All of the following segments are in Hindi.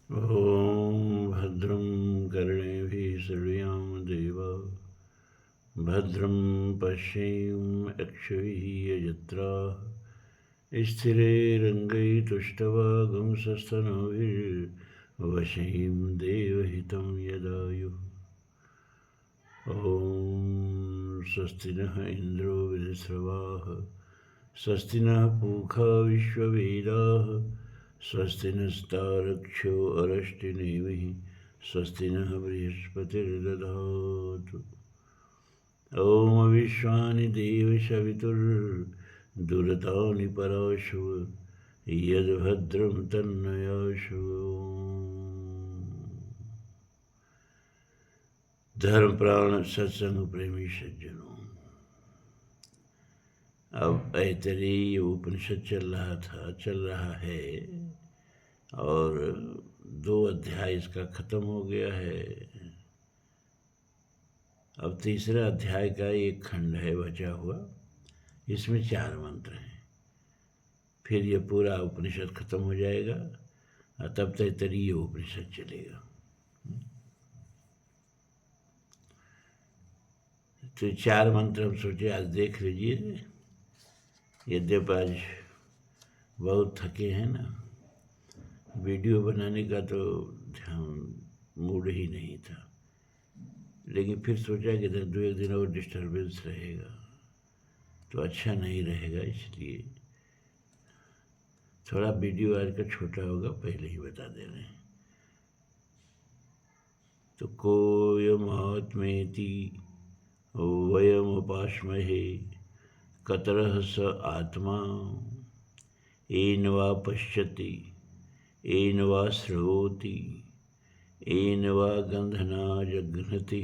ॐ भद्रं कर्णेभिः शृणुयाम देवा भद्रं पश्येम्क्षभिः यजत्राः स्थिरैरङ्गैस्तुष्टवागुंसस्तनूभिर्वशें देवहितं यदायुः। ॐ स्वस्ति नः इन्द्रो वृधस्रवाः स्वस्ति नः पूषा विश्ववेदाः स्वस्ति नस्तारक्षो अरष्टिनेमिः स्वस्ति नः बृहस्पतिर्दधातु। ॐ विश्वानि देवशवितुर्दुरतानि पराशु यद्भद्रं तन्नयाशु। धर्म प्राण सत्संग प्रेमी सज्जनों, अब ऐतरेय उपनिषद चल रहा है और 2 अध्याय इसका खत्म हो गया है। अब तीसरा अध्याय का एक खंड है बचा हुआ, इसमें 4 मंत्र हैं। फिर ये पूरा उपनिषद खत्म हो जाएगा और तब तैतरीय उपनिषद चलेगा। तो 4 मंत्र हम सोचे आज देख लीजिए। यद्यप आज बहुत थके हैं ना, वीडियो बनाने का तो मूड ही नहीं था, लेकिन फिर सोचा कि 2-1 दिन और डिस्टर्बेंस रहेगा तो अच्छा नहीं रहेगा, इसलिए थोड़ा वीडियो आज का छोटा होगा, पहले ही बता दे रहे हैं। तो कोयमात्मेति वयमुपास्महे कतरः स आत्मा येन वा पश्यति येन वा श्रोति येन वा गन्धना जघ्नति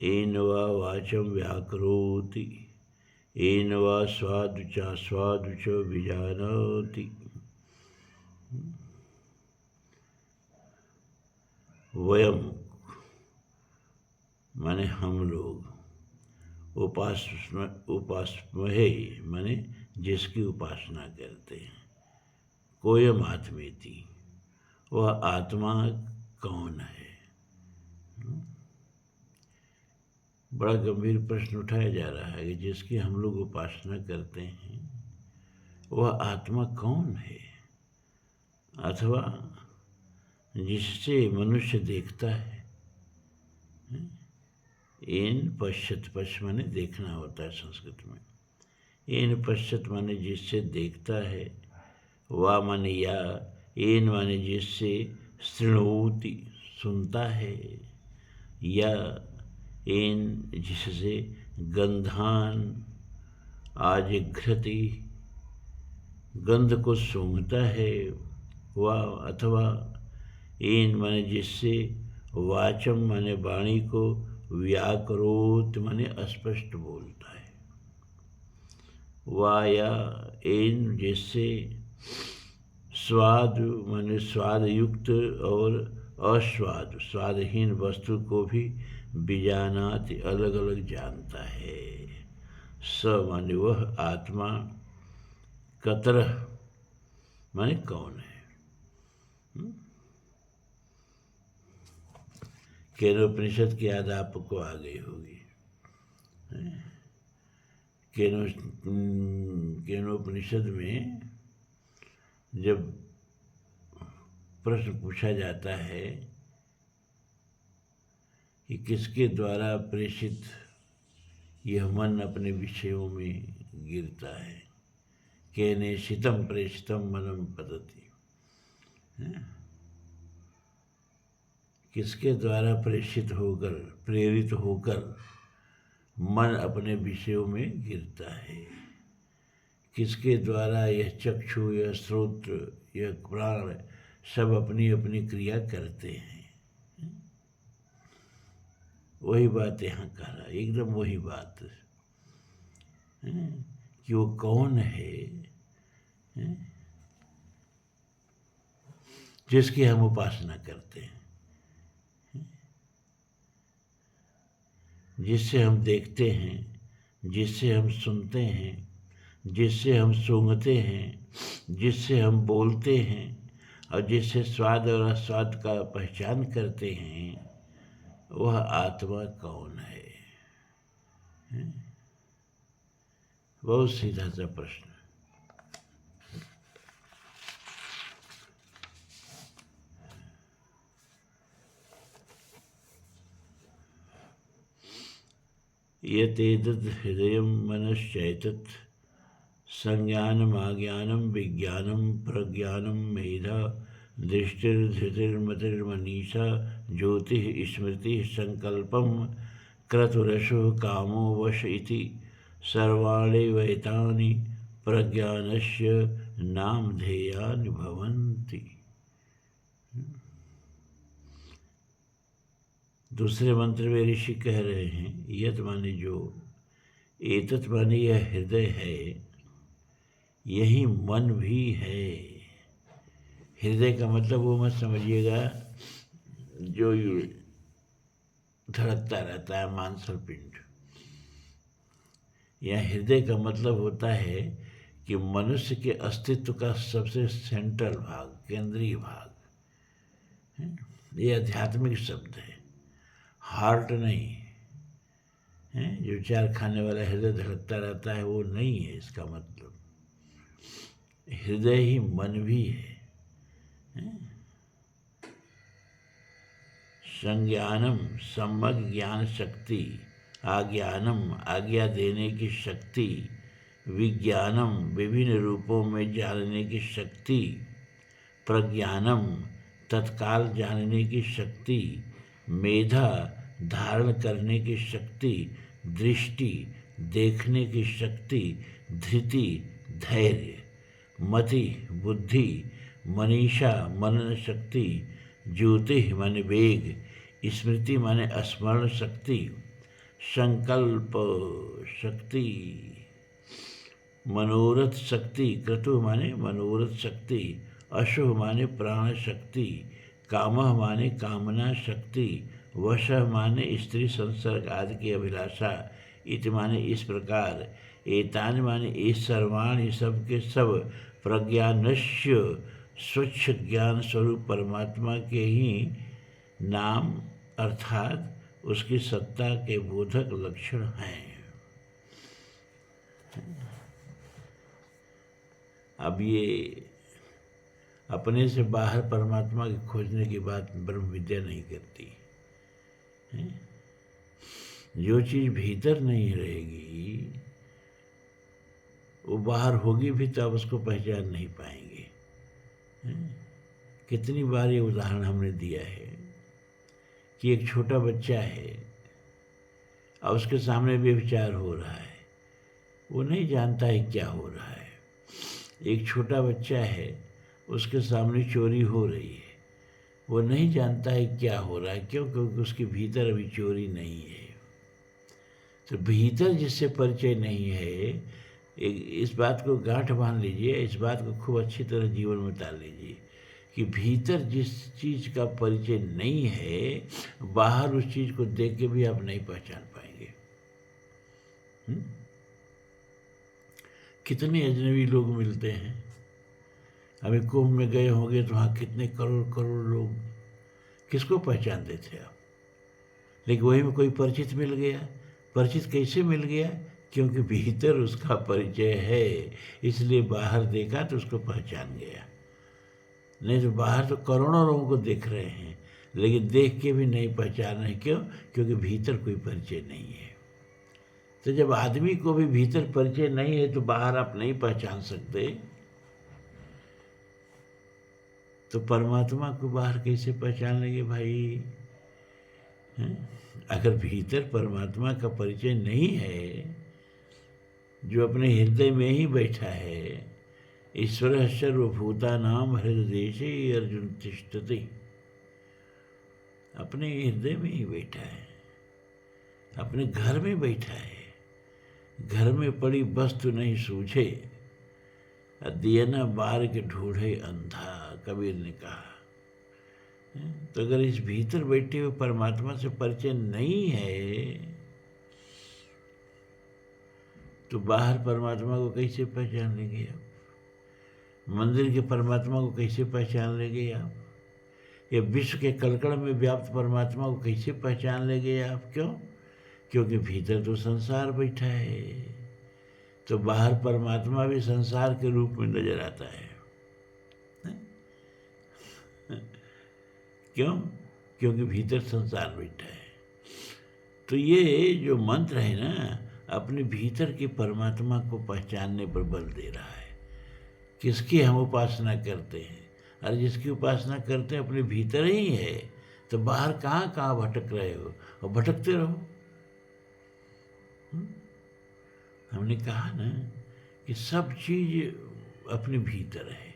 येन वा वाचं व्याकरोति येन वा स्वादु च विजानाति। वयम माने हम लोग, उपास्महे माने जिसकी उपासना करते हैं। कोयम आत्मेति, वह आत्मा कौन है? बड़ा गंभीर प्रश्न उठाया जा रहा है कि जिसकी हम लोग उपासना करते हैं वह आत्मा कौन है, अथवा जिससे मनुष्य देखता है। येन पश्यत, पश्य माने देखना होता है संस्कृत में। येन पश्यत माने जिससे देखता है, वा माने या, येन माने जिससे, शृणोति सुनता है, या येन जिससे, गंधान आजिघ्रति गंध को सूंघता है, वा अथवा येन माने जिससे, वाचम माने वाणी को, व्याकरोत माने अस्पष्ट बोलता है, वा या येन जिससे, स्वाद माने स्वाद युक्त और अस्वाद स्वादहीन वस्तु को भी बीजानात अलग अलग जानता है। स माने वह आत्मा, कतरह माने कौन है। केनोपनिषद की याद आपको आ गई होगी। केनोपनिषद में जब प्रश्न पूछा जाता है कि किसके द्वारा प्रेषित यह मन अपने विषयों में गिरता है, केनेषितं प्रेषितं मनम पतति, किसके द्वारा प्रेषित होकर, प्रेरित होकर मन अपने विषयों में गिरता है, किसके द्वारा यह चक्षु, यह श्रोत्र, यह प्राण सब अपनी अपनी क्रिया करते हैं। वही बात यहाँ कह रहा, एकदम वही बात कि वो कौन है जिसकी हम उपासना करते हैं, जिससे हम देखते हैं, जिससे हम सुनते हैं, जिससे हम सूंघते हैं, जिससे हम बोलते हैं, और जिससे स्वाद और अस्वाद का पहचान करते हैं, वह आत्मा कौन है? बहुत सीधा सा प्रश्न। यतेतद् हृदयं मनश्चैतत् संज्ञानमाज्ञानं विज्ञानं प्रज्ञानं मेधा दृष्टिर्धृतिर्मतिर्मनीषा ज्योतिः स्मृतिः संकल्पं क्रतुरशुः कामो वश इति सर्वाणि वैतानि प्रज्ञानस्य नामधेयानि भवन्ति। दूसरे मंत्र में ऋषि कह रहे हैं, यत माने जो, एतत माने यह हृदय है, यही मन भी है। हृदय का मतलब वो मत समझिएगा जो धड़कता रहता है मांसल पिंड। यह हृदय का मतलब होता है कि मनुष्य के अस्तित्व का सबसे सेंट्रल भाग, केंद्रीय भाग। ये आध्यात्मिक शब्द है, हार्ट नहीं है। जो चार खाने वाला हृदय धड़कता रहता है वो नहीं है इसका मतलब। हृदय ही मन भी है। संज्ञानम सम्यक ज्ञान शक्ति, आज्ञानम आज्ञा देने की शक्ति, विज्ञानम विभिन्न रूपों में जानने की शक्ति, प्रज्ञानम तत्काल जानने की शक्ति, मेधा धारण करने की शक्ति, दृष्टि देखने की शक्ति, धृति धैर्य, मति बुद्धि, मनीषा मनन शक्ति, ज्योति माने वेग, स्मृति माने स्मरण शक्ति, संकल्प शक्ति, मनोरथ शक्ति, क्रतु माने मनोरथ शक्ति, अशुभ माने प्राण शक्ति, कामः माने कामना शक्ति, वशः माने स्त्री संसर्ग आदि की अभिलाषा, इति माने इस प्रकार, एतानि माने इस सर्वाणि सब के सब, प्रज्ञानस्य स्वच्छ ज्ञान स्वरूप परमात्मा के ही नाम अर्थात उसकी सत्ता के बोधक लक्षण हैं। अब ये अपने से बाहर परमात्मा की खोजने की बात ब्रह्म विद्या नहीं करती है। जो चीज़ भीतर नहीं रहेगी वो बाहर होगी भी तो आप उसको पहचान नहीं पाएंगे। कितनी बार ये उदाहरण हमने दिया है कि एक छोटा बच्चा है और उसके सामने व्यभिचार हो रहा है, वो नहीं जानता है क्या हो रहा है। एक छोटा बच्चा है, उसके सामने चोरी हो रही है, वो नहीं जानता है क्या हो रहा है। क्यों? क्योंकि उसके भीतर अभी चोरी नहीं है। तो भीतर जिससे परिचय नहीं है, इस बात को गांठ बांध लीजिए, इस बात को खूब अच्छी तरह जीवन में उतार लीजिए कि भीतर जिस चीज़ का परिचय नहीं है, बाहर उस चीज़ को देख के भी आप नहीं पहचान पाएंगे। कितने अजनबी लोग मिलते हैं। अभी कुंभ में गए होंगे तो वहाँ कितने करोड़ करोड़ लोग, किसको पहचानते थे आप? लेकिन वही में कोई परिचित मिल गया। परिचित कैसे मिल गया? क्योंकि भीतर उसका परिचय है, इसलिए बाहर देखा तो उसको पहचान गया। नहीं तो बाहर तो करोड़ों लोगों को देख रहे हैं, लेकिन देख के भी नहीं पहचान रहे। क्यों? क्योंकि भीतर कोई परिचय नहीं है। तो जब आदमी को भी भीतर परिचय नहीं है तो बाहर आप नहीं पहचान सकते, तो परमात्मा को बाहर कैसे पहचान लेंगे भाई? अगर भीतर परमात्मा का परिचय नहीं है, जो अपने हृदय में ही बैठा है, ईश्वर सर्वभूतानां हृदयेशे अर्जुन तिष्ठति, अपने हृदय में ही बैठा है, अपने घर में बैठा है। घर में पड़ी वस्तु नहीं सूझे, दिया न बार के ढूंढे अंधा, कबीर ने कहा। तो अगर इस भीतर बैठे हुए परमात्मा से परिचय नहीं है तो बाहर परमात्मा को कैसे पहचान लेंगे आप? मंदिर के परमात्मा को कैसे पहचान लेंगे आप? ये विश्व के कलकड़ में व्याप्त परमात्मा को कैसे पहचान लेंगे आप? क्यों? क्योंकि भीतर तो संसार बैठा है, तो बाहर परमात्मा भी संसार के रूप में नजर आता है। क्यों? क्योंकि भीतर संसार बैठा है। तो ये जो मंत्र है ना, अपने भीतर के परमात्मा को पहचानने पर बल दे रहा है। किसकी हम उपासना करते हैं? अरे जिसकी उपासना करते हैं अपने भीतर ही है, तो बाहर कहाँ कहाँ भटक रहे हो, और भटकते रहो। हमने कहा ना कि सब चीज अपने भीतर है,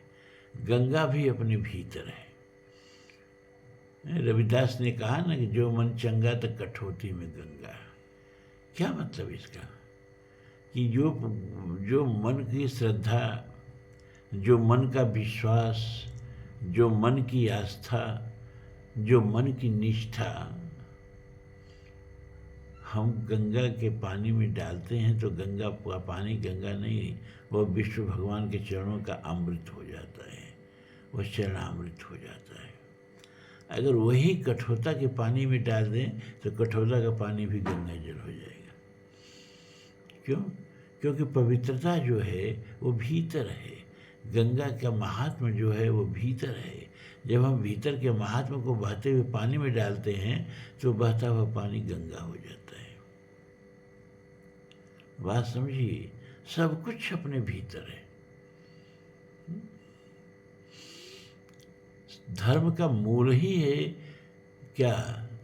गंगा भी अपने भीतर है। रविदास ने कहा ना कि जो मन चंगा तो कठौती में गंगा। क्या मतलब इसका? कि जो मन की श्रद्धा, जो मन का विश्वास, जो मन की आस्था, जो मन की निष्ठा हम गंगा के पानी में डालते हैं, तो गंगा का पानी गंगा नहीं, वह विष्णु भगवान के चरणों का अमृत हो जाता है, वह चरणामृत हो जाता है। अगर वही कठोरता के पानी में डाल दें तो कठोरता का पानी भी गंगा जल हो जाएगा। क्यों? क्योंकि पवित्रता जो है वो भीतर है, गंगा का महात्म जो है वो भीतर है। जब हम भीतर के महात्म को बहते हुए पानी में डालते हैं तो बहता हुआ पानी गंगा हो जाता है। बात समझिए, सब कुछ अपने भीतर है। धर्म का मूल ही है क्या?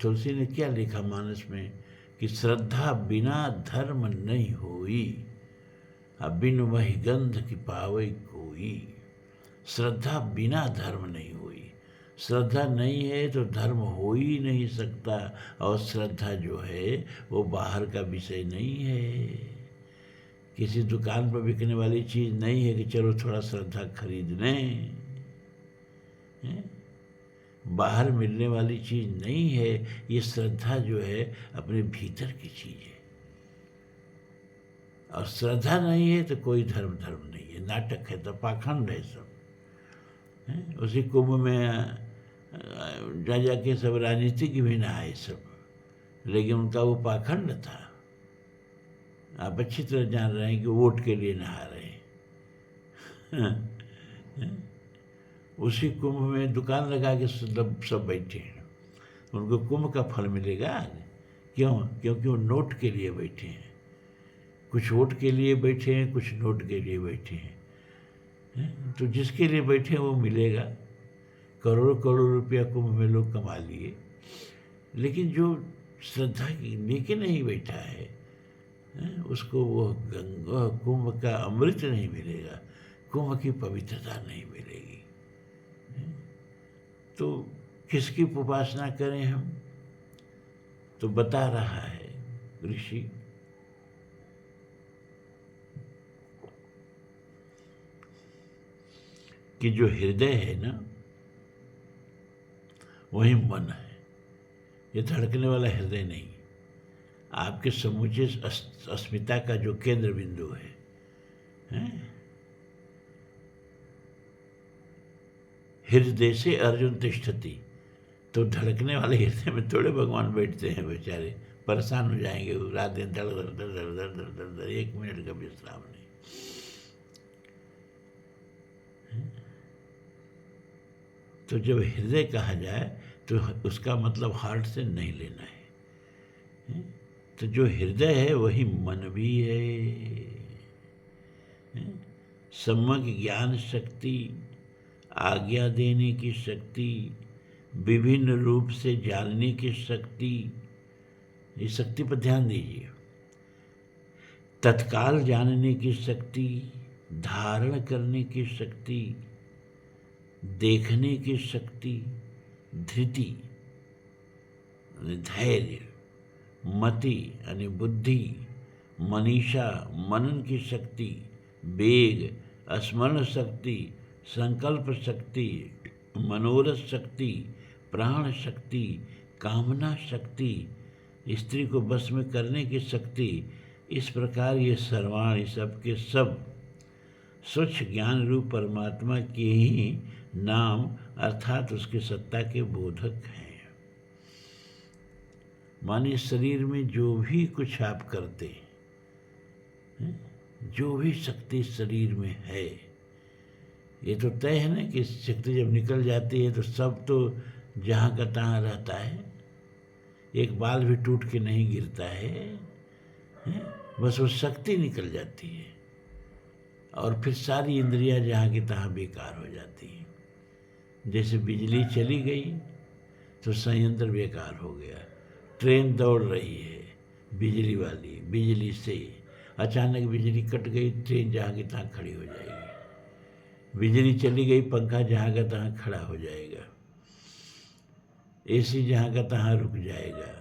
तुलसी ने क्या लिखा मानस में कि श्रद्धा बिना धर्म नहीं होई, बिन वही गंध की पावे कोई। श्रद्धा बिना धर्म नहीं हुई। श्रद्धा नहीं है तो धर्म हो ही नहीं सकता, और श्रद्धा जो है वो बाहर का विषय नहीं है। किसी दुकान पर बिकने वाली चीज़ नहीं है कि चलो थोड़ा श्रद्धा खरीद लें। बाहर मिलने वाली चीज़ नहीं है। ये श्रद्धा जो है अपने भीतर की चीज़ है, और श्रद्धा नहीं है तो कोई धर्म नहीं है, नाटक है, तो पाखंड है सब। उसी कुंभ में जा जाके सब राजनीतिक भी नहाए सब, लेकिन उनका वो पाखंड था। आप अच्छी तरह जान रहे हैं कि वोट के लिए नहा रहे हैं। उसी कुंभ में दुकान लगा के सब बैठे हैं, उनको कुंभ का फल मिलेगा। क्यों? क्योंकि वो नोट के लिए बैठे हैं, कुछ वोट के लिए बैठे हैं, कुछ नोट के लिए बैठे हैं। तो जिसके लिए बैठे हैं वो मिलेगा। करोड़ों करोड़ रुपया कुंभ में लोग कमा लिए, लेकिन जो श्रद्धा लेके नहीं बैठा है उसको वो कुंभ का अमृत नहीं मिलेगा, कुंभ की पवित्रता नहीं मिलेगी। तो किसकी उपासना करें हम? तो बता रहा है ऋषि कि जो हृदय है ना वही मन है, ये धड़कने वाला हृदय नहीं। आपके समूचे अस्मिता का जो केंद्र बिंदु है? हृदय से अर्जुन तिष्ठति, तो धड़कने वाले हृदय में थोड़े भगवान बैठते हैं, बेचारे परेशान हो जाएंगे रात दिन, धड़ धड़ धड़ धड़ धड़ धड़ धड़, 1 मिनट का विश्राम नहीं। तो जब हृदय कहा जाए तो उसका मतलब हार्ट से नहीं लेना है। तो जो हृदय है वही मन भी है। सम्यक ज्ञान शक्ति, आज्ञा देने की शक्ति, विभिन्न रूप से जानने की शक्ति, इस शक्ति पर ध्यान दीजिए। तत्काल जानने की शक्ति, धारण करने की शक्ति, देखने की शक्ति, धृति धैर्य, मति यानी बुद्धि, मनीषा मनन की शक्ति, वेग स्मरण शक्ति, संकल्प शक्ति, मनोरथ शक्ति, प्राण शक्ति, कामना शक्ति, स्त्री को बस में करने की शक्ति। इस प्रकार ये सर्वाण सब के सब स्वच्छ ज्ञान रूप परमात्मा के ही नाम अर्थात उसकी सत्ता के बोधक हैं। माने शरीर में जो भी कुछ आप करते हैं, जो भी शक्ति शरीर में है, ये तो तय है ना कि शक्ति जब निकल जाती है तो सब तो जहाँ का तहाँ रहता है, एक बाल भी टूट के नहीं गिरता है, बस वो शक्ति निकल जाती है और फिर सारी इंद्रियां जहाँ की तहाँ बेकार हो जाती हैं। जैसे बिजली चली गई तो संयंत्र बेकार हो गया। ट्रेन दौड़ रही है बिजली वाली, बिजली से अचानक बिजली कट गई, ट्रेन जहाँ की तहाँ खड़ी हो जाएगी। बिजली चली गई, पंखा जहाँ का तहाँ खड़ा हो जाएगा, एसी जहाँ का तहाँ रुक जाएगा।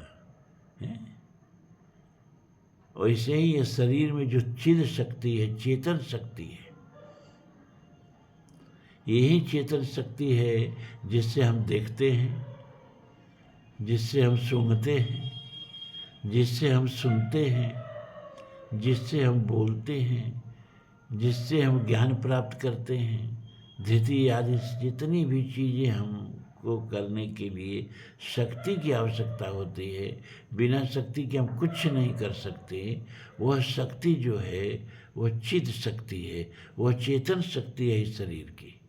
वैसे ही ये शरीर में जो चिद शक्ति है, चेतन शक्ति है, यही चेतन शक्ति है जिससे हम देखते हैं, जिससे हम सूंघते हैं, जिससे हम सुनते हैं, जिससे हम बोलते हैं, जिससे हम ज्ञान प्राप्त करते हैं। धृति आदि जितनी भी चीज़ें हमको करने के लिए शक्ति की आवश्यकता होती है, बिना शक्ति के हम कुछ नहीं कर सकते। वह शक्ति जो है वह चिद शक्ति है, वह चेतन शक्ति है इस शरीर की।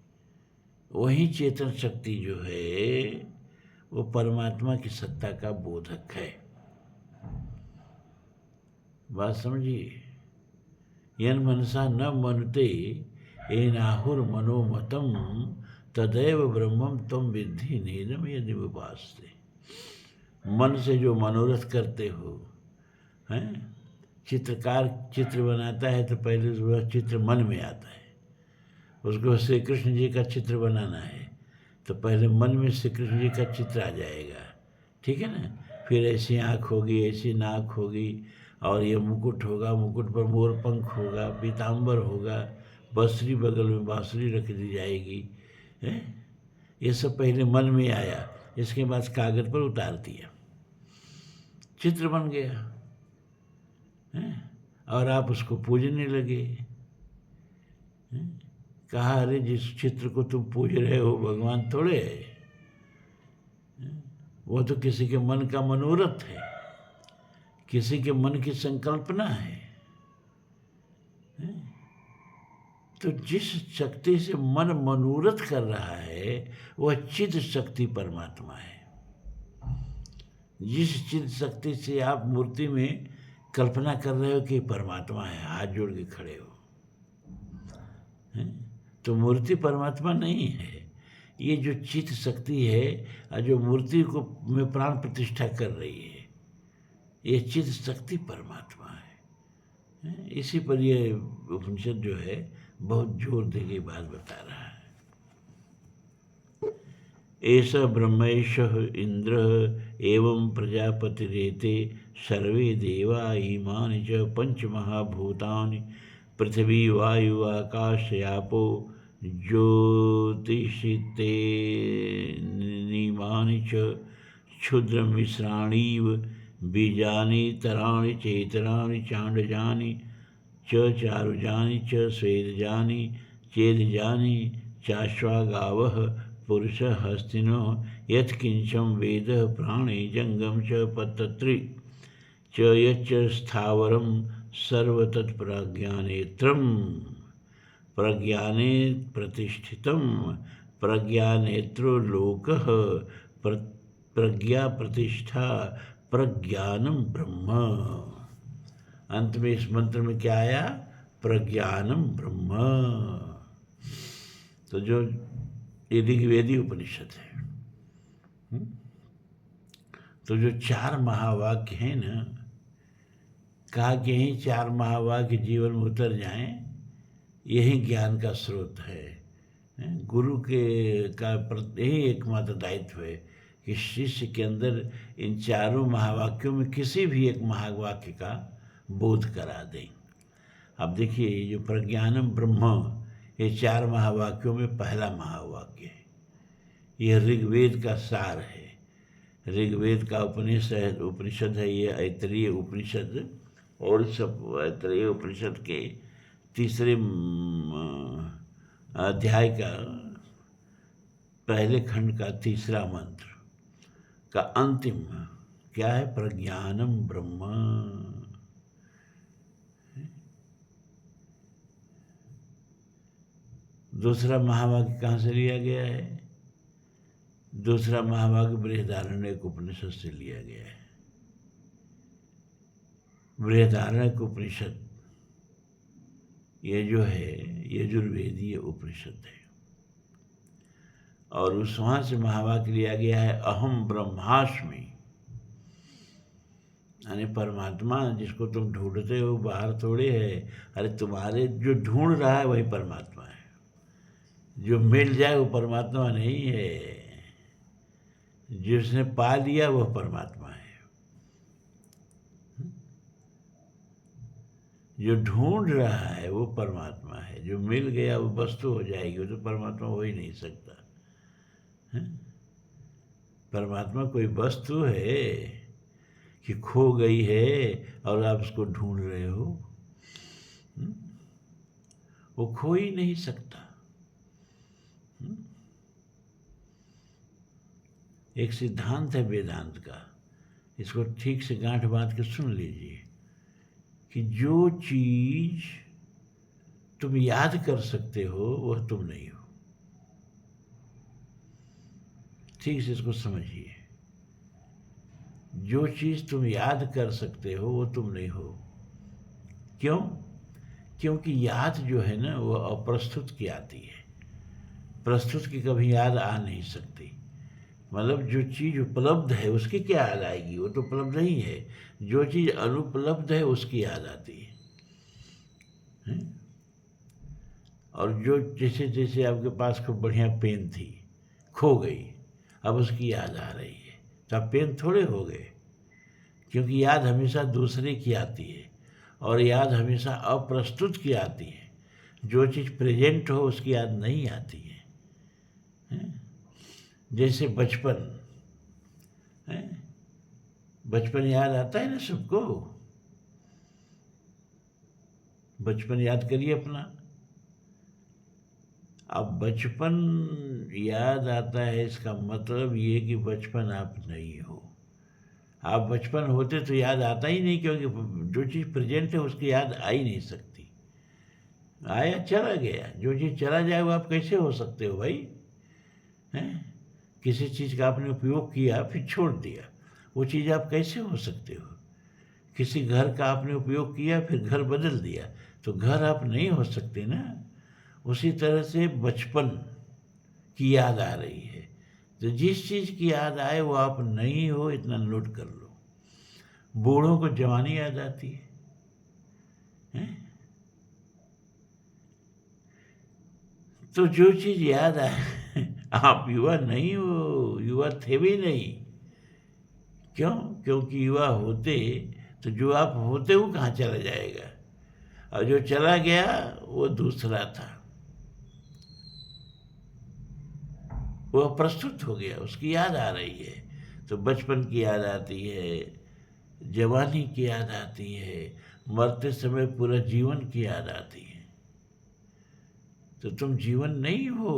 वही चेतन शक्ति जो है वो परमात्मा की सत्ता का बोधक है। बात समझिए। यन मनसा न मनुते एनाहुर मनोमतम तदैव ब्रह्मम त्वं विद्धि नेदम यदि उपासते। मन से जो मनोरथ करते हो, हैं? चित्रकार चित्र बनाता है तो पहले वह चित्र मन में आता है। उसको श्री कृष्ण जी का चित्र बनाना है तो पहले मन में श्री कृष्ण जी का चित्र आ जाएगा, ठीक है ना। फिर ऐसी आँख होगी, ऐसी नाक होगी, और ये मुकुट होगा, मुकुट पर मोर पंख होगा, पीताम्बर होगा, बांसुरी बगल में बांसुरी रख दी जाएगी, है? ये सब पहले मन में आया, इसके बाद कागज पर उतार दिया, चित्र बन गया, है? और आप उसको पूजने लगे, है? कहा अरे जिस चित्र को तुम पूज रहे हो भगवान थोड़े है, वो तो किसी के मन का मनोरथ है, किसी के मन की संकल्पना है। तो जिस शक्ति से मन मनोरथ कर रहा है वह चिद शक्ति परमात्मा है। जिस चिद शक्ति से आप मूर्ति में कल्पना कर रहे हो कि परमात्मा है, हाथ जोड़ के खड़े हो, तो मूर्ति परमात्मा नहीं है। ये जो चित्त शक्ति है जो मूर्ति को में प्राण प्रतिष्ठा कर रही है, ये चित्त शक्ति परमात्मा है। इसी पर ये उपनिषद जो है बहुत जोर दे के बात बता रहा है। ऐसा ब्रह्मेश इंद्र एवं प्रजापतिरेते सर्वे देवा इमानि च पंचमहाभूतानि पृथ्वी वायु आकाश यापो ज्योतिषिते निमानि च क्षुद्र मिश्राणीव बीजानि तराणि चेतराणि चांडजानि च चारुजानि च स्वेदजानि चेदजानि चाश्वागावः पुरुष हस्तिनो यत्किंचम वेद प्राणे जंगम च पतत्री च यच्च स्थावरम सर्वतत्प्रज्ञानेत्रम प्रज्ञाने प्रतिष्ठितम प्रज्ञानेत्रो लोकः प्रज्ञा प्रतिष्ठा प्रज्ञानम ब्रह्म। अंत में इस मंत्र में क्या आया? प्रज्ञानम ब्रह्म। तो जो ये ऋग्वेदी उपनिषद है, तो जो 4 महावाक्य हैं ना, कहा कि यही 4 महावाक्य जीवन में उतर जाएं, यही ज्ञान का स्रोत है। गुरु के का यही एकमात्र दायित्व है कि शिष्य के अंदर इन 4 महावाक्यों में किसी भी एक महावाक्य का बोध करा दें। अब देखिए, ये जो प्रज्ञानम ब्रह्म, ये 4 महावाक्यों में पहला महावाक्य है। ये ऋग्वेद का सार है। ऋग्वेद का उपनिषद है ये ऐतरेय उपनिषद, और सब ऐतरेय उपनिषद के तीसरे अध्याय का पहले खंड का तीसरा मंत्र का अंतिम क्या है? प्रज्ञानम ब्रह्म। दूसरा महावाक्य कहाँ से लिया गया है? दूसरा महावाक्य बृहदारण्यक उपनिषद से लिया गया है। बृहदारण्यक उपनिषद ये जो है यजुर्वेदीय उपनिषद है, और उस वहाँ से महावाक्य लिया गया है अहम ब्रह्मास्मि, यानी परमात्मा जिसको तुम ढूंढते हो बाहर थोड़े है। अरे तुम्हारे जो ढूंढ रहा है वही परमात्मा है, जो मिल जाए वो परमात्मा नहीं है, जिसने पा लिया वह परमात्मा है। जो ढूंढ रहा है वो परमात्मा है, जो मिल गया वो वस्तु हो जाएगी, वो तो परमात्मा हो ही नहीं सकता है? परमात्मा कोई वस्तु है कि खो गई है और आप उसको ढूंढ रहे हो? वो खो ही नहीं सकता। एक सिद्धांत है वेदांत का, इसको ठीक से गांठ बांध के सुन लीजिए कि जो चीज तुम याद कर सकते हो वह तुम नहीं हो। ठीक से इसको समझिए, जो चीज तुम याद कर सकते हो वो तुम नहीं हो। क्यों? क्योंकि याद जो है ना वो अप्रस्तुत की आती है, प्रस्तुत की कभी याद आ नहीं सकती। मतलब जो चीज़ उपलब्ध है उसकी क्या याद आएगी? वो तो उपलब्ध नहीं है। जो चीज़ अनुपलब्ध है उसकी याद आती है? और जो जैसे जैसे आपके पास खूब बढ़िया पेन थी, खो गई, अब उसकी याद आ रही है, तो आप पेन थोड़े हो गए, क्योंकि याद हमेशा दूसरे की आती है और याद हमेशा अप्रस्तुत की आती है। जो चीज़ प्रेजेंट हो उसकी याद नहीं आती है। जैसे बचपन है, बचपन याद आता है ना सबको? बचपन याद करिए अपना। अब बचपन याद आता है, इसका मतलब ये कि बचपन आप नहीं हो। आप बचपन होते तो याद आता ही नहीं, क्योंकि जो चीज़ प्रेजेंट है उसकी याद आ ही नहीं सकती। आया चला गया, जो चीज़ चला जाए वो आप कैसे हो सकते हो भाई? हैं? किसी चीज़ का आपने उपयोग किया फिर छोड़ दिया, वो चीज़ आप कैसे हो सकते हो? किसी घर का आपने उपयोग किया फिर घर बदल दिया, तो घर आप नहीं हो सकते ना। उसी तरह से बचपन की याद आ रही है, तो जिस चीज़ की याद आए वो आप नहीं हो, इतना नोट कर लो। बूढ़ों को जवानी याद आती है? तो जो चीज़ याद आए आप युवा नहीं हो, युवा थे भी नहीं। क्यों? क्योंकि युवा होते तो जो आप होते वो कहाँ चला जाएगा, और जो चला गया वो दूसरा था, वो प्रस्तुत हो गया, उसकी याद आ रही है। तो बचपन की याद आती है, जवानी की याद आती है, मरते समय पूरा जीवन की याद आती है। तो तुम जीवन नहीं हो।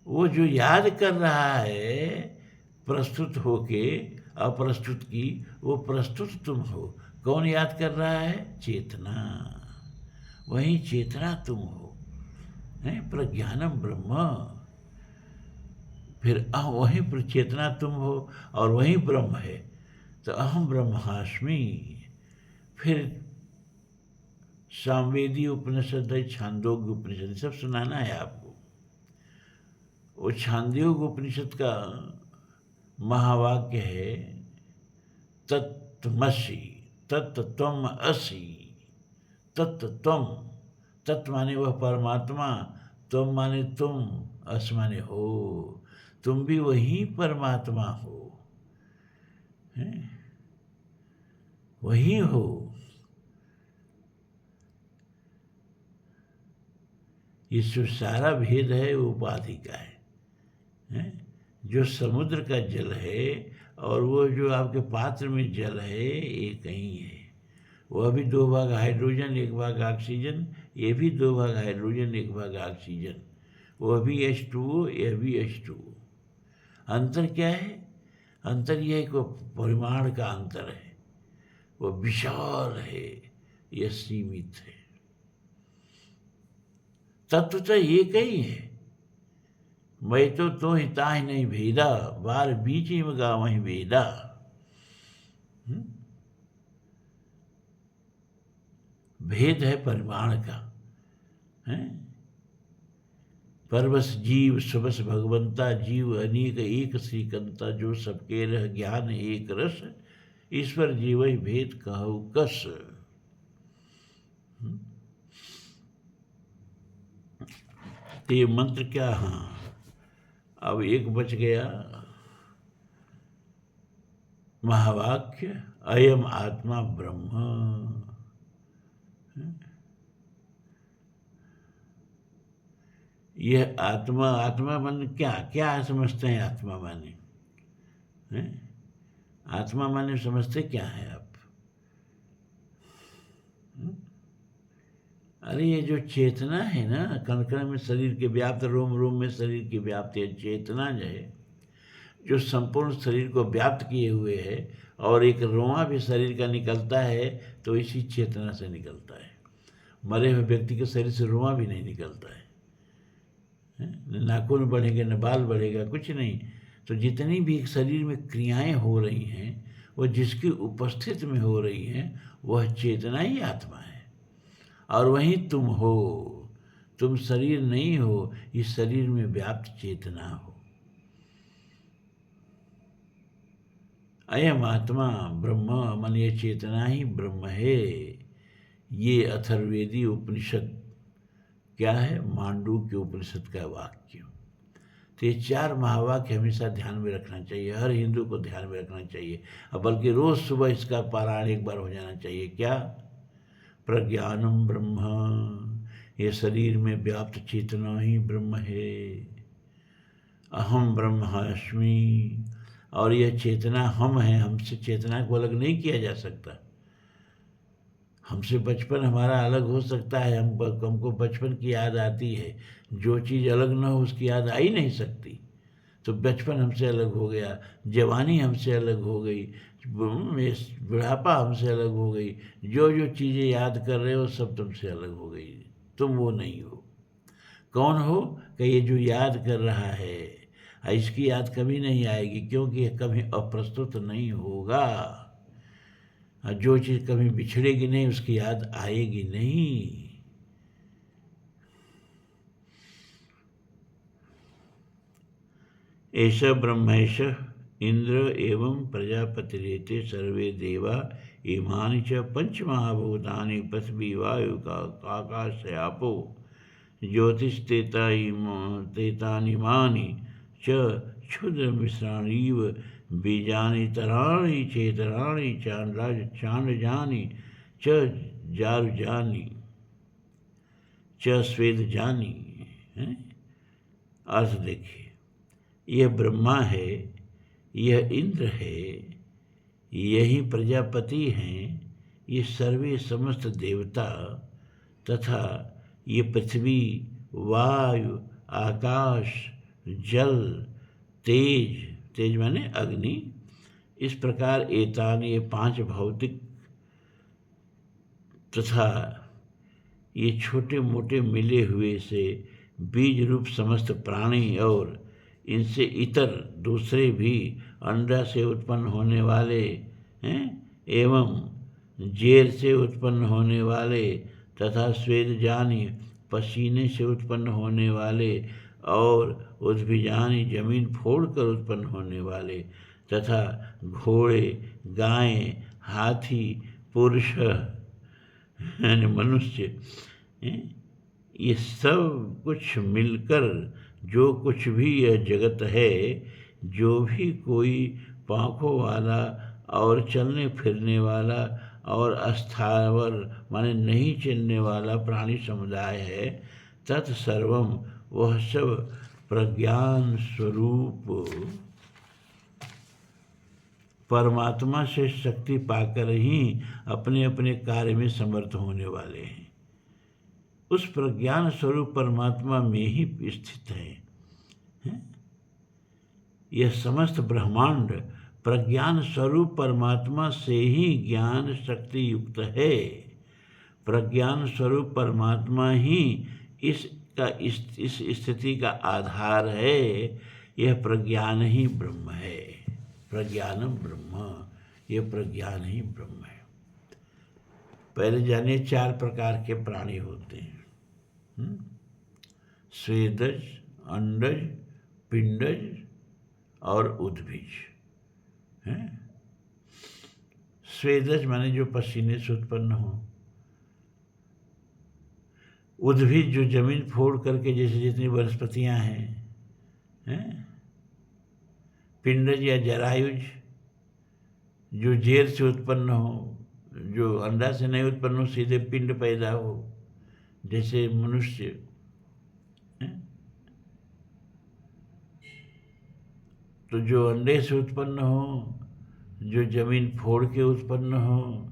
वो जो याद कर रहा है प्रस्तुत होके अप्रस्तुत की, वो प्रस्तुत तुम हो। कौन याद कर रहा है? चेतना। वही चेतना तुम हो, है? प्रज्ञानम ब्रह्म। फिर वहीं पर चेतना तुम हो और वहीं ब्रह्म है, तो अहम ब्रह्मास्मि। फिर सामवेदी उपनिषद है, छांदोग्य उपनिषद, सब सुनाना है आपको। वो छांदोग्य उपनिषद का महावाक्य है तत्त्वमसि, तत्त्वम असि, तत्त्वम। तत्व माने वह परमात्मा, तुम माने तुम, अस माने हो। तुम भी वही परमात्मा हो, वही हो। ये जो सारा भेद है वो उपाधि का है? जो समुद्र का जल है और वो जो आपके पात्र में जल है, ये कहीं है। वह भी 2 भाग हाइड्रोजन 1 भाग ऑक्सीजन, ये भी 2 भाग हाइड्रोजन 1 भाग ऑक्सीजन, वह भी H2O, यह भी H2O। अंतर क्या है? अंतर यह है कि परिमाण का अंतर है, वो विशाल है, यह सीमित है। तत्व तो एक ही है। मैं तो हिता ही नहीं भेदा, बार बीच में गाँव ही भेदा। भेद है परिमाण का, है। परवश जीव सबस भगवंता, जीव अनेक एक श्रीकंता, जो सबके रह ज्ञान एक रस, ईश्वर जीव भेद कहु कस। तो ये मंत्र क्या? हाँ, अब एक बच गया महावाक्य, अयम आत्मा ब्रह्म। यह आत्मा, आत्मा माने क्या? क्या समझते हैं आत्मा माने? हैं? आत्मा माने समझते क्या है आप? अरे ये जो चेतना है ना, कण कण में शरीर के व्याप्त, रोम रोम में शरीर की व्याप्ति है, चेतना जो है, जो संपूर्ण शरीर को व्याप्त किए हुए है, और एक रोआ भी शरीर का निकलता है तो इसी चेतना से निकलता है। मरे हुए व्यक्ति के शरीर से रोआ भी नहीं निकलता है, न नाखून बढ़ेंगे, न बाल बढ़ेगा, कुछ नहीं। तो जितनी भी शरीर में क्रियाएं हो रही हैं, वो जिसकी उपस्थिति में हो रही हैं, वह चेतना ही आत्मा है। और वहीं तुम हो, तुम शरीर नहीं हो, इस शरीर में व्याप्त चेतना हो। अयम आत्मा ब्रह्म, मन ये चेतना ही ब्रह्म है। ये अथर्ववेदी उपनिषद क्या है? मांडूक्य उपनिषद का वाक्य। तो ये 4 महावाक्य हमेशा ध्यान में रखना चाहिए, हर हिंदू को ध्यान में रखना चाहिए, और बल्कि रोज़ सुबह इसका पारायण एक बार हो जाना चाहिए। क्या? प्रज्ञानम ब्रह्म, ये शरीर में व्याप्त चेतना ही ब्रह्म है। अहम ब्रह्मास्मि, और यह चेतना हम हैं, हमसे चेतना को अलग नहीं किया जा सकता। हमसे बचपन हमारा अलग हो सकता है, हमको बचपन की याद आती है, जो चीज़ अलग ना हो उसकी याद आ ही नहीं सकती। तो बचपन हमसे अलग हो गया, जवानी हमसे अलग हो गई, बुढ़ापा हमसे अलग हो गई, जो जो चीज़ें याद कर रहे हो सब तुमसे अलग हो गई, तुम वो नहीं हो। कौन हो? कि ये जो याद कर रहा है, इसकी याद कभी नहीं आएगी, क्योंकि यह कभी अप्रस्तुत नहीं होगा। जो चीज़ कभी बिछड़ेगी नहीं, उसकी याद आएगी नहीं। ऐसा ब्रह्मैश इंद्र एवं प्रजापतिरेते सर्वे देवा इमानि च पंचमहाभूतानि पृथ्वी वायु आकाश आपो ज्योतिस्तेतानिमानि च क्षुद्र मिश्राणीव बीजानि तराणि चेतराणि चांडजानि च जारुजानि च स्वेदजानि। अर्थ देखिए, यह ब्रह्मा है, यह इंद्र है, यही प्रजापति हैं, ये सर्वे समस्त देवता, तथा ये पृथ्वी, वायु, आकाश, जल, तेज, तेज माने अग्नि, इस प्रकार एतान, ये 5 भौतिक तथा ये छोटे मोटे मिले हुए से बीज रूप समस्त प्राणी, और इनसे इतर दूसरे भी अंडा से उत्पन्न होने वाले हैं, एवं जेर से उत्पन्न होने वाले, तथा स्वेदजानि पसीने से उत्पन्न होने वाले, और उद्भिजानि जमीन फोड़कर उत्पन्न होने वाले, तथा घोड़े, गायें, हाथी, पुरुष यानी मनुष्य, ये सब कुछ मिलकर जो कुछ भी यह जगत है, जो भी कोई पाँखों वाला और चलने फिरने वाला और अस्थावर माने नहीं चलने वाला प्राणी समुदाय है, तत्सर्वम, वह सब प्रज्ञान स्वरूप परमात्मा से शक्ति पाकर ही अपने अपने कार्य में समर्थ होने वाले हैं। उस प्रज्ञान स्वरूप परमात्मा में ही स्थित है। यह समस्त ब्रह्मांड प्रज्ञान स्वरूप परमात्मा से ही ज्ञान शक्ति युक्त है। प्रज्ञान स्वरूप परमात्मा ही इस स्थिति का आधार है। यह प्रज्ञान ही ब्रह्म है। प्रज्ञानम ब्रह्म, यह प्रज्ञान ही ब्रह्म है। पहले जानिए 4 प्रकार के प्राणी होते हैं। स्वेदज, अंडज, पिंडज और उद्भिज हैं। स्वेदज माने जो पसीने से उत्पन्न हो, उद्भिज जो जमीन फोड़ करके जैसे जितनी वनस्पतियां हैं। पिंडज या जरायुज जो जेर से उत्पन्न हो, जो अंडा से नहीं उत्पन्न हो, सीधे पिंड पैदा हो, जैसे मनुष्य। तो जो अंडे से उत्पन्न हो, जो जमीन फोड़ के उत्पन्न हो,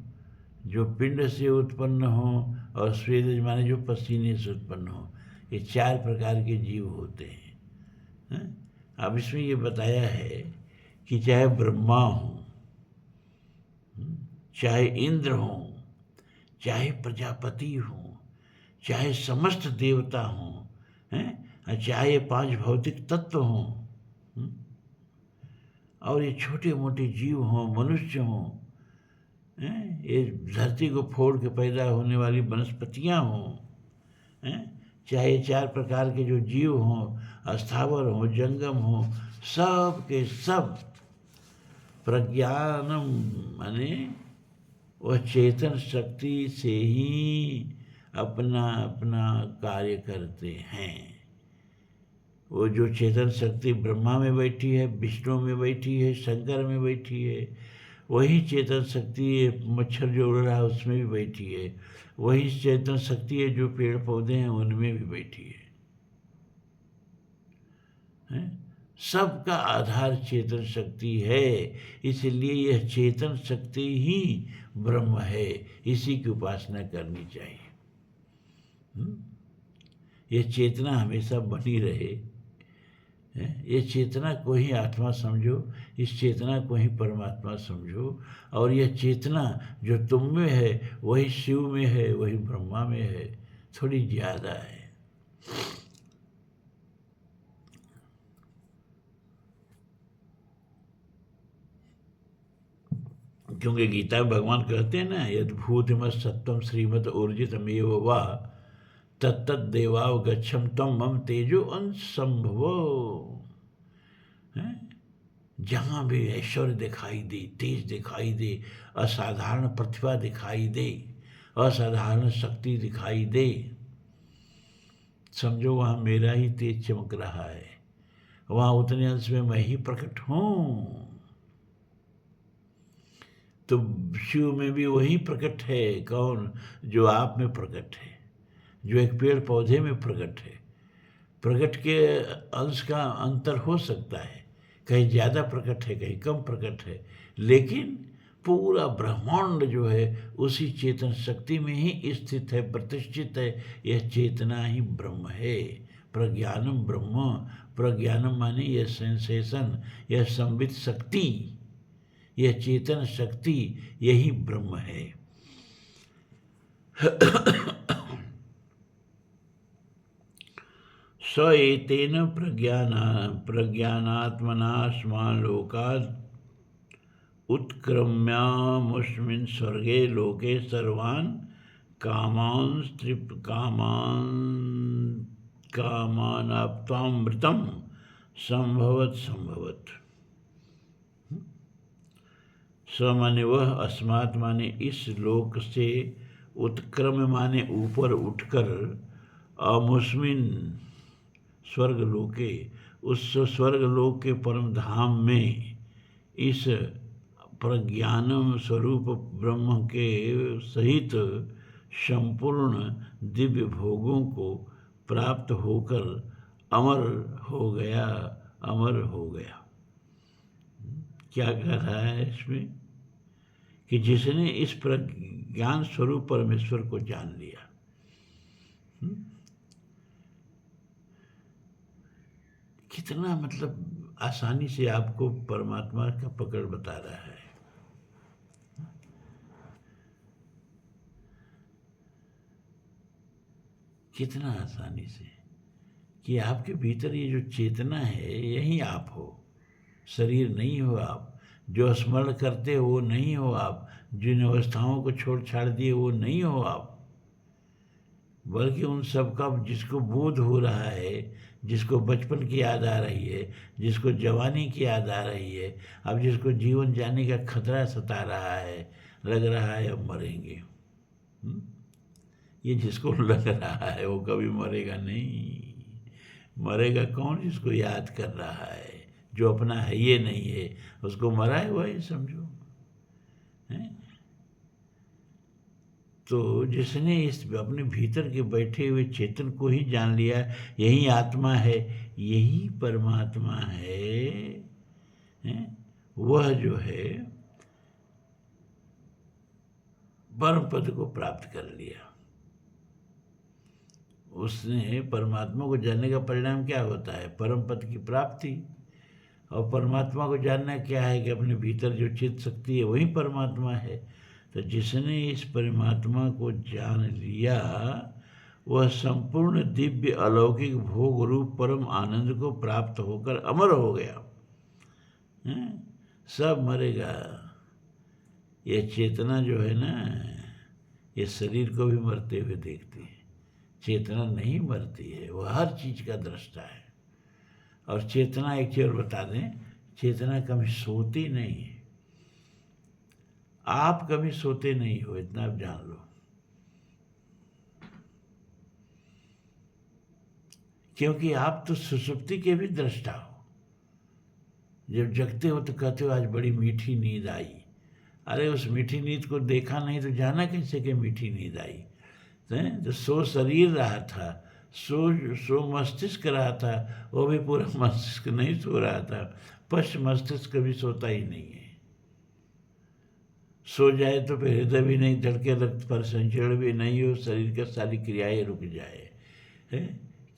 जो पिंड से उत्पन्न हो, और स्वेदज माने जो पसीने से उत्पन्न हो, ये 4 प्रकार के जीव होते हैं। अब इसमें ये बताया है कि चाहे ब्रह्मा हो, चाहे इंद्र हो, चाहे प्रजापति हो, चाहे समस्त देवता हो, चाहे 5 भौतिक तत्व हों, और ये छोटे मोटे जीव हों, मनुष्य हों, ये धरती को फोड़ के पैदा होने वाली वनस्पतियाँ हों, चाहे 4 प्रकार के जो जीव हों, स्थावर हों, जंगम हों, सब के सब प्रज्ञानम माने वह चेतन शक्ति से ही अपना अपना कार्य करते हैं। वो जो चेतन शक्ति ब्रह्मा में बैठी है, विष्णु में बैठी है, शंकर में बैठी है, वही चेतन शक्ति मच्छर जो उड़ रहा है उसमें भी बैठी है। वही चेतन शक्ति है जो पेड़ पौधे हैं उनमें भी बैठी है। सबका आधार चेतन शक्ति है। इसलिए यह चेतन शक्ति ही ब्रह्म है। इसी की उपासना करनी चाहिए। यह चेतना हमेशा बनी रहे। ये चेतना को ही आत्मा समझो, इस चेतना को ही परमात्मा समझो। और यह चेतना जो तुम में है वही शिव में है, वही ब्रह्मा में है, थोड़ी ज़्यादा है। क्योंकि गीता में भगवान कहते हैं ना, यद भूतिमत सत्वम श्रीमत ऊर्जितमेव वा तत्तद देवावगच्छम तम मम तेजो अंश संभवो। जहाँ भी ऐश्वर्य दिखाई दे, तेज दिखाई दे, असाधारण प्रतिभा दिखाई दे, असाधारण शक्ति दिखाई दे, समझो वहाँ मेरा ही तेज चमक रहा है। वहाँ उतने अंश में मैं ही प्रकट हूँ। तो शिव में भी वही प्रकट है। कौन? जो आप में प्रकट है, जो एक पेड़ पौधे में प्रकट है। प्रकट के अंश का अंतर हो सकता है, कहीं ज़्यादा प्रकट है, कहीं कम प्रकट है, लेकिन पूरा ब्रह्मांड जो है उसी चेतन शक्ति में ही स्थित है, प्रतिष्ठित है। यह चेतना ही ब्रह्म है। प्रज्ञानम ब्रह्म। प्रज्ञानम माने यह सेंसेशन, यह संवित शक्ति, यह चेतन शक्ति, यही ब्रह्म है। स एतेन प्रज्ञानात्मना अस्मान् लोकात् उत्क्रम्यामुष्मिन् स्वर्गे लोके सर्वान् कामानाप्त्वामृतं संभवत। स माने वह, अस्मात् माने इस लोक से, उत्क्रम माने ऊपर उठकर, अमुष्मिन स्वर्ग लोके, उस स्वर्ग लोक के परम धाम में, इस प्रज्ञानम स्वरूप ब्रह्म के सहित संपूर्ण दिव्य भोगों को प्राप्त होकर अमर हो गया। क्या कह रहा है इसमें कि जिसने इस प्रज्ञान स्वरूप परमेश्वर को जान लिया, कितना मतलब आसानी से आपको परमात्मा का पकड़ बता रहा है। कितना आसानी से कि आपके भीतर ये जो चेतना है यही आप हो, शरीर नहीं हो आप। जो स्मरण करते हो वो नहीं हो आप, जिन अवस्थाओं को छोड़ छाड़ दिए वो नहीं हो आप, बल्कि उन सब का जिसको बोध हो रहा है, जिसको बचपन की याद आ रही है, जिसको जवानी की याद आ रही है, अब जिसको जीवन जाने का खतरा सता रहा है, लग रहा है अब मरेंगे। ये जिसको लग रहा है वो कभी मरेगा नहीं। मरेगा कौन? जिसको याद कर रहा है, जो अपना है ये नहीं है, उसको मरा है वही समझो है। तो जिसने इस अपने भीतर के बैठे हुए चेतन को ही जान लिया, यही आत्मा है, यही परमात्मा है, वह जो है परम पद को प्राप्त कर लिया। उसने परमात्मा को जानने का परिणाम क्या होता है? परम पद की प्राप्ति। और परमात्मा को जानना क्या है कि अपने भीतर जो चित्त शक्ति है वही परमात्मा है। तो जिसने इस परमात्मा को जान लिया वह संपूर्ण दिव्य अलौकिक भोग रूप परम आनंद को प्राप्त होकर अमर हो गया। सब मरेगा। ये चेतना जो है ना, ये शरीर को भी मरते हुए देखती है। चेतना नहीं मरती है, वह हर चीज का दृष्टा है। और चेतना, एक चीज और बता दें, चेतना कभी सोती नहीं है। आप कभी सोते नहीं हो, इतना आप जान लो। क्योंकि आप तो सुषुप्ति के भी दृष्टा हो। जब जगते हो तो कहते हो आज बड़ी मीठी नींद आई। अरे उस मीठी नींद को देखा नहीं तो जाना कैसे कि मीठी नींद आई? तो सो शरीर रहा था, सो मस्तिष्क रहा था, वो भी पूरा मस्तिष्क नहीं सो रहा था। पश्च मस्तिष्क कभी सोता ही नहीं है। सो जाए तो फिर हृदय भी नहीं धड़के, रक्त पर संचरण भी नहीं हो, शरीर का सारी क्रियाएं रुक जाए, है।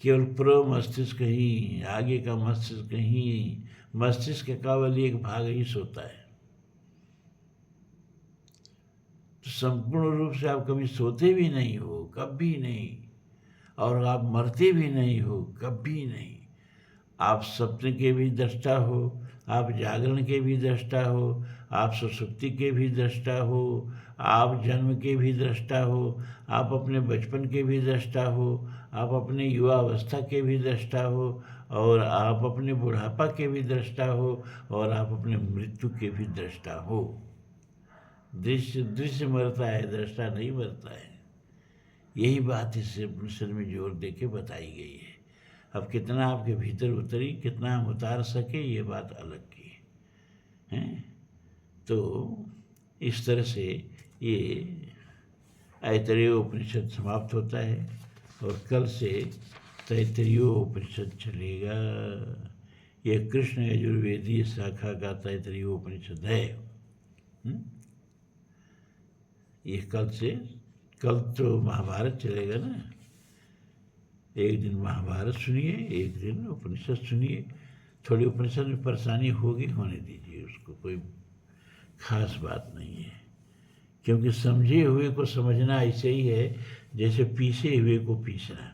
केवल प्रो मस्तिष्क ही, आगे का मस्तिष्क ही, मस्तिष्क का केवल एक भाग ही सोता है। तो संपूर्ण रूप से आप कभी सोते भी नहीं हो, कभी नहीं। और आप मरते भी नहीं हो, कभी नहीं। आप सपने के भी दृष्टा हो, आप जागरण के भी दृष्टा हो, आप सुषुप्ति के भी दृष्टा हो, आप जन्म के भी दृष्टा हो, आप अपने बचपन के भी दृष्टा हो, आप अपने युवा अवस्था के भी दृष्टा हो, और आप अपने बुढ़ापा के भी दृष्टा हो, और आप अपने मृत्यु के भी दृष्टा हो। दृश्य मरता है, दृष्टा नहीं मरता है। यही बात इस उपनिषद में जोर दे के बताई गई है। अब कितना आपके भीतर उतरी, कितना हम उतार सके, ये बात अलग की है। तो इस तरह से ये ऐतरेय उपनिषद समाप्त होता है और कल से तैतरीय उपनिषद चलेगा। ये कृष्ण यजुर्वेदीय शाखा का तैतरीय उपनिषद है। ये कल तो महाभारत चलेगा ना। एक दिन महाभारत सुनिए, एक दिन उपनिषद सुनिए। थोड़ी उपनिषद में परेशानी होगी, होने दीजिए उसको, कोई खास बात नहीं है। क्योंकि समझे हुए को समझना ऐसे ही है जैसे पीसे हुए को पीसना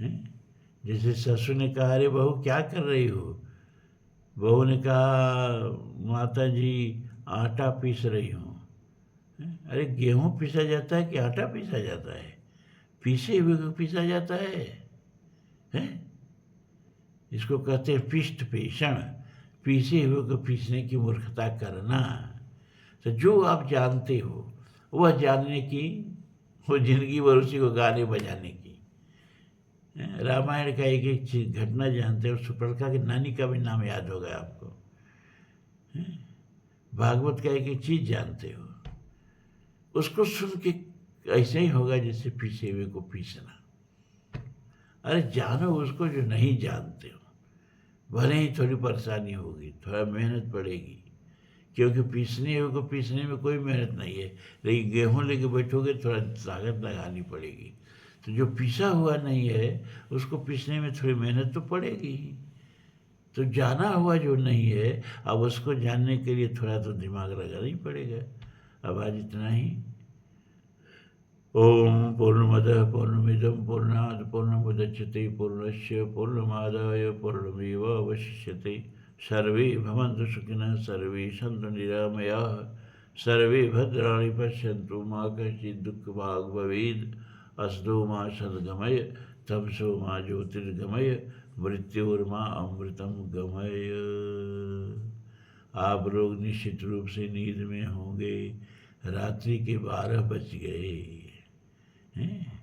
है। जैसे ससुर ने कहा, अरे बहू क्या कर रही हो? बहू ने कहा, माता जी आटा पीस रही हूँ। अरे गेहूँ पीसा जाता है कि आटा पीसा जाता है? पीसे हुए को पीसा जाता है, हैं? इसको कहते हैं पिष्ट पेषण। पीसे हुए को पीसने की मूर्खता करना। तो जो आप जानते हो वह जानने की, वो जिंदगी भर उसी को गाने बजाने की। रामायण का एक एक चीज घटना जानते हो। सुपर्णखा की नानी का भी नाम याद होगा आपको। भागवत का एक एक चीज जानते हो। उसको सुन के ऐसे ही होगा जैसे पीसे हुए को पीसना। अरे जानो उसको जो नहीं जानते हो। भले ही थोड़ी परेशानी होगी, थोड़ा मेहनत पड़ेगी, क्योंकि पीसने में कोई मेहनत नहीं है, लेकिन गेहूँ लेके बैठोगे थोड़ा ताकत लगानी पड़ेगी। तो जो पिसा हुआ नहीं है उसको पीसने में थोड़ी मेहनत तो पड़ेगी ही। तो जाना हुआ जो नहीं है, अब उसको जानने के लिए थोड़ा तो दिमाग लगाना ही पड़ेगा। अब आज इतना ही। ओम पूर्णमदः पूर्णमिदं पूर्णात् पूर्णमुदच्यते पूर्णस्य पूर्णमादाय पूर्णमेवावशिष्यते। सर्वे भवन्तु सुखिनः, सर्वे सन्तु निरामयाः, सर्वे भद्राणि पश्यन्तु मा कश्चित् दुःखभाग् भवेत्। अस्तु मा सद्गमय, तमसो मा ज्योतिर्गमय, मृत्योर्मा अमृतम गमय। आप लोग निश्चित रूप से नींद में होंगे। रात्रि के 12 बज गए हैं।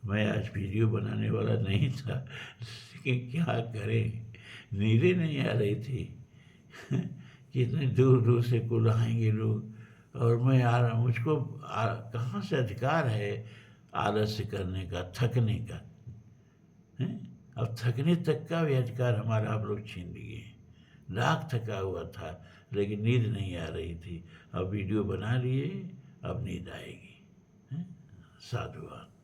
मैं आज वीडियो बनाने वाला नहीं था, लेकिन क्या करें, नींदें नहीं आ रही थी। कितने दूर दूर से कुल आएंगे लोग, और मैं आ रहा, मुझको कहाँ से अधिकार है आलस्य करने का, थकने का है। अब थकने तक का भी अधिकार हमारा आप लोग छीन लिए। लाख थका हुआ था, लेकिन नींद नहीं आ रही थी। अब वीडियो बना लिए, अब नींद आएगी। साधुवाद।